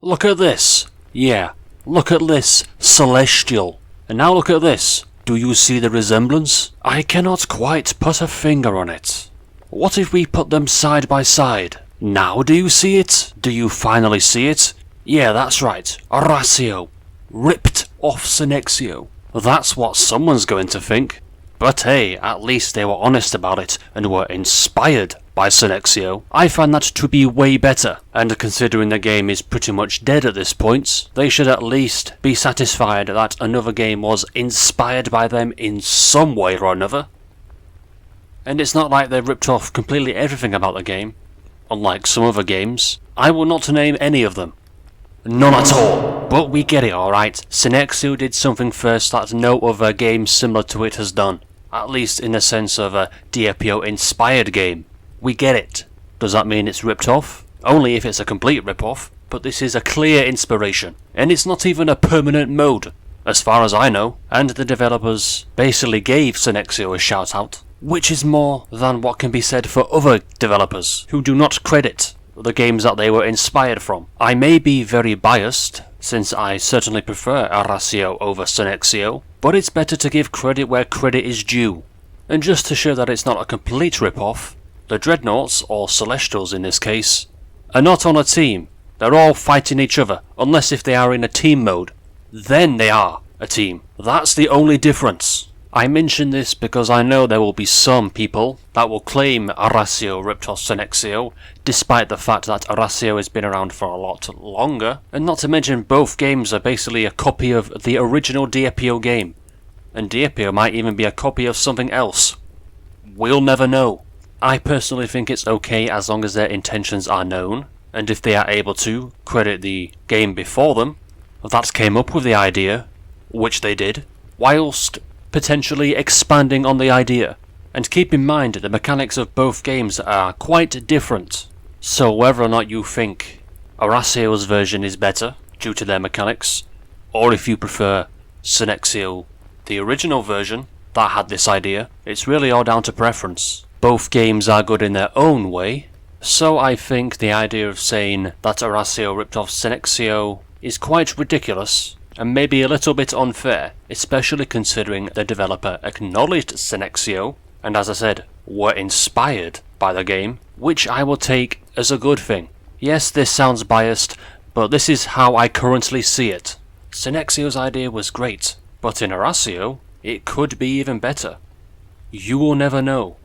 Look at this. Yeah, look at this, Celestial. And now look at this. Do you see the resemblance? I cannot quite put a finger on it. What if we put them side by side? Now do you see it? Do you finally see it? Yeah, that's right. Orazio. Ripped off Sinexio. That's what someone's going to think. But hey, at least they were honest about it and were inspired by Sinexio. I find that to be way better, and considering the game is pretty much dead at this point, they should at least be satisfied that another game was inspired by them in some way or another. And it's not like they ripped off completely everything about the game, unlike some other games. I will not name any of them. None at all. But we get it, alright. Sinexio did something first that no other game similar to it has done. At least in the sense of a Diepio inspired game. We get it. Does that mean it's ripped off? Only if it's a complete rip-off. But this is a clear inspiration. And it's not even a permanent mode, as far as I know. And the developers basically gave Sinexio a shout out. Which is more than what can be said for other developers who do not credit the games that they were inspired from. I may be very biased, since I certainly prefer Orazio over Sinexio, but it's better to give credit where credit is due. And just to show that it's not a complete rip-off, the Dreadnoughts, or Celestials in this case, are not on a team. They're all fighting each other, unless if they are in a team mode. Then they are a team. That's the only difference. I mention this because I know there will be some people that will claim Orazio ripped off Sinexio, despite the fact that Orazio has been around for a lot longer, and not to mention both games are basically a copy of the original Diepio game, and Diepio might even be a copy of something else. We'll never know. I personally think it's okay as long as their intentions are known, and if they are able to credit the game before them that came up with the idea, which they did, whilst potentially expanding on the idea. And keep in mind the mechanics of both games are quite different, so whether or not you think Orazio's version is better due to their mechanics, or if you prefer Sinexio, the original version that had this idea, it's really all down to preference. Both games are good in their own way, so I think the idea of saying that Orazio ripped off Sinexio is quite ridiculous, and maybe a little bit unfair, especially considering the developer acknowledged Sinexio, and as I said, were inspired by the game, which I will take as a good thing. Yes, this sounds biased, but this is how I currently see it. Sinexio's idea was great, but in Orazio, it could be even better. You will never know.